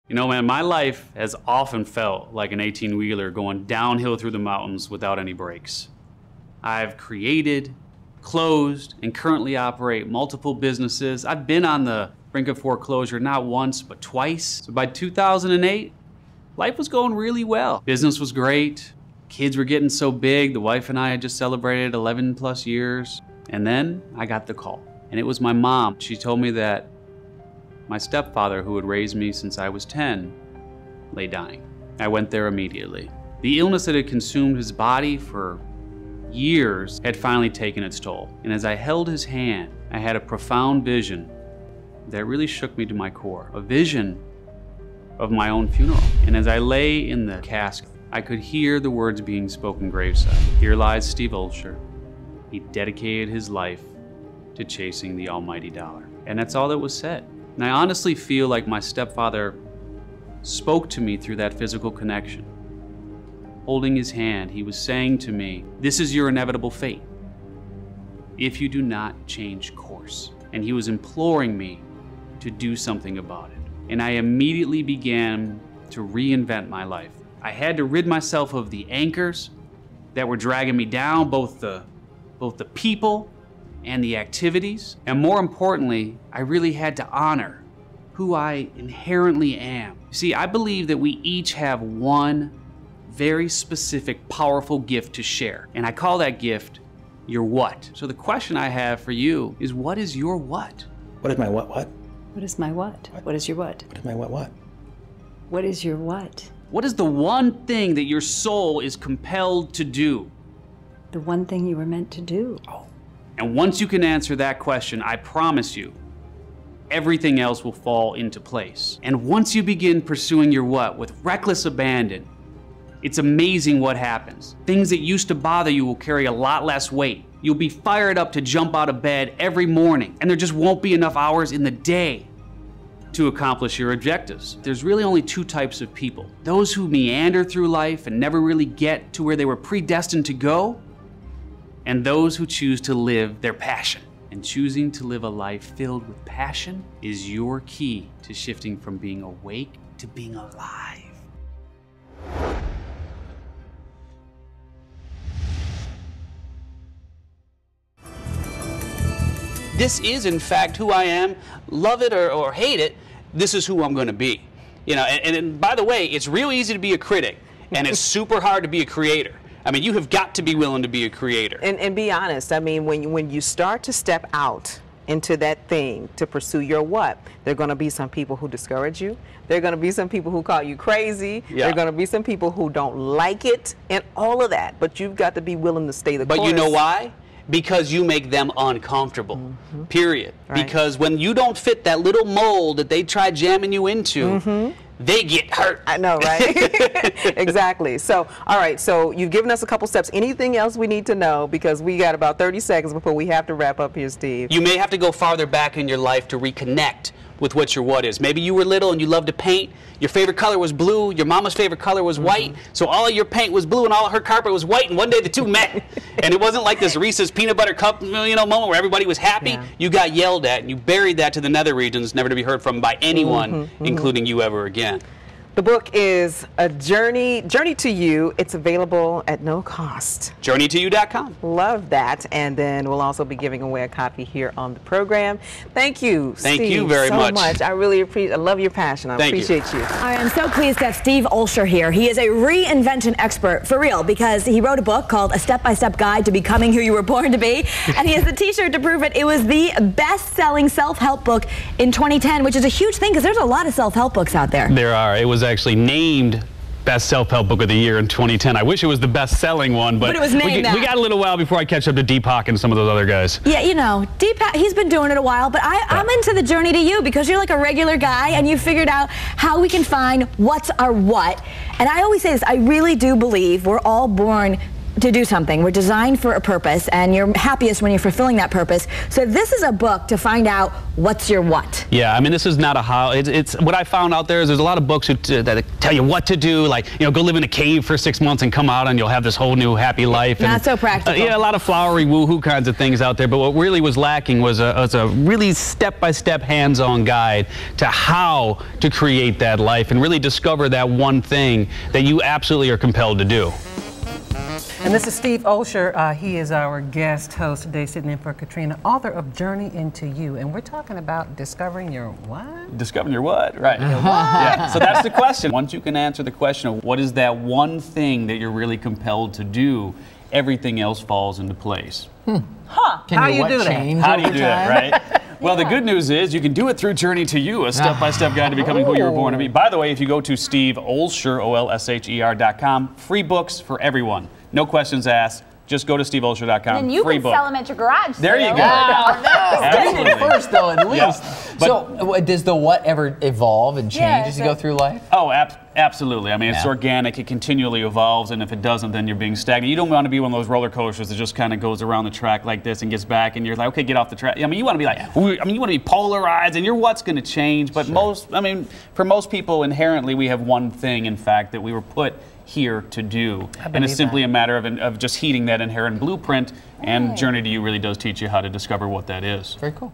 You know, man, my life has often felt like an 18-wheeler going downhill through the mountains without any brakes. I've created, closed, and currently operate multiple businesses. I've been on the brink of foreclosure not once, but twice. So by 2008, life was going really well. Business was great. Kids were getting so big. The wife and I had just celebrated 11 plus years. And then I got the call. And it was my mom. She told me that my stepfather, who had raised me since I was 10, lay dying. I went there immediately. The illness that had consumed his body for years had finally taken its toll. And as I held his hand, I had a profound vision that really shook me to my core. A vision of my own funeral. And as I lay in the casket, I could hear the words being spoken graveside. Here lies Steve Olsher. He dedicated his life to chasing the almighty dollar. And that's all that was said. And I honestly feel like my stepfather spoke to me through that physical connection. Holding his hand, he was saying to me, this is your inevitable fate if you do not change course. And he was imploring me to do something about it. And I immediately began to reinvent my life. I had to rid myself of the anchors that were dragging me down, both the people and the activities. And more importantly, I really had to honor who I inherently am. You see, I believe that we each have one very specific, powerful gift to share. And I call that gift your what. So the question I have for you is, what is your what? What is my what? What is my what? What is your what? What is my what? What is your what? What is the one thing that your soul is compelled to do? The one thing you were meant to do. Oh. And once you can answer that question, I promise you, everything else will fall into place. And once you begin pursuing your what with reckless abandon, it's amazing what happens. Things that used to bother you will carry a lot less weight. You'll be fired up to jump out of bed every morning, and there just won't be enough hours in the day to accomplish your objectives. There's really only two types of people. Those who meander through life and never really get to where they were predestined to go, and those who choose to live their passion. And choosing to live a life filled with passion is your key to shifting from being awake to being alive. This is, in fact, who I am. Love it or hate it, this is who I'm going to be. You know, and by the way, it's real easy to be a critic, and it's super hard to be a creator. I mean, you have got to be willing to be a creator. And be honest. I mean, when you start to step out into that thing to pursue your what, there are going to be some people who discourage you. There are going to be some people who call you crazy. Yeah. There are going to be some people who don't like it and all of that. But you've got to be willing to stay the course. But you know why? Because you make them uncomfortable, period. Right. Because when you don't fit that little mold that they try jamming you into, they get hurt. I know, right? Exactly. So, all right, so you've given us a couple steps. Anything else we need to know? Because we got about 30 seconds before we have to wrap up here, Steve. You may have to go farther back in your life to reconnect with what your what is. Maybe you were little and you loved to paint. Your favorite color was blue. Your mama's favorite color was white. So all of your paint was blue and all of her carpet was white. And one day the two met. And it wasn't like this Reese's peanut butter cup, you know, moment where everybody was happy. Yeah. You got yelled at and you buried that to the nether regions, never to be heard from by anyone, including you ever again. The book is A Journey to You. It's available at no cost. JourneyToYou.com. Love that. And then we'll also be giving away a copy here on the program. Thank you, Thank Steve, you very much. I really appreciate. I love your passion. I appreciate you. I am so pleased to have Steve Olsher here. He is a reinvention expert, for real, because he wrote a book called A Step-by-Step Guide to Becoming Who You Were Born to Be, and he has the t-shirt to prove it. It was the best-selling self-help book in 2010, which is a huge thing because there's a lot of self-help books out there. There are. It was actually named Best Self-Help Book of the Year in 2010. I wish it was the best-selling one, but it was named we got a little while before I catch up to Deepak and some of those other guys. Yeah, you know, Deepak, he's been doing it a while, but I'm into the journey to you because you're like a regular guy and you figured out how we can find what's our what. And I always say this, I really do believe we're all born to do something. We're designed for a purpose, and you're happiest when you're fulfilling that purpose. So this is a book to find out what's your what. Yeah, I mean, this is not a how. It's what I found out there is there's a lot of books that tell you what to do, like, you know, go live in a cave for 6 months and come out and you'll have this whole new happy life. Not so practical. Yeah, a lot of flowery woohoo kinds of things out there. But what really was lacking was a really step-by-step, hands-on guide to how to create that life and really discover that one thing that you absolutely are compelled to do. And this is Steve Olsher. He is our guest host today, sitting in for Katrina, author of Journey Into You. And we're talking about discovering your what? Discovering your what? Right. Your what? Yeah. So that's the question. Once you can answer the question of what is that one thing that you're really compelled to do, everything else falls into place. Huh. How do you do that? How do you do that, right? Well, the good news is you can do it through Journey to You, a step-by-step guide to becoming who you were born to be. By the way, if you go to SteveOlsher, OLSHER.com, free books for everyone. No questions asked. Just go to SteveOlsher.com. And you can sell them at your garage sale. There you go. Wow, no. Get it first, though, at least. Yeah. So, does the what ever evolve and change as you go through life? Oh, absolutely. I mean, it's organic. It continually evolves, and if it doesn't, then you're being stagnant. You don't want to be one of those roller coasters that just kind of goes around the track like this and gets back, and you're like, okay, get off the track. I mean, you want to be like, you want to be polarized, and your what's going to change. But for most people, inherently, we have one thing, in fact, that we were put here to do, and it's simply a matter of just heeding that inherent blueprint, and Journey to You really does teach you how to discover what that is. Very cool.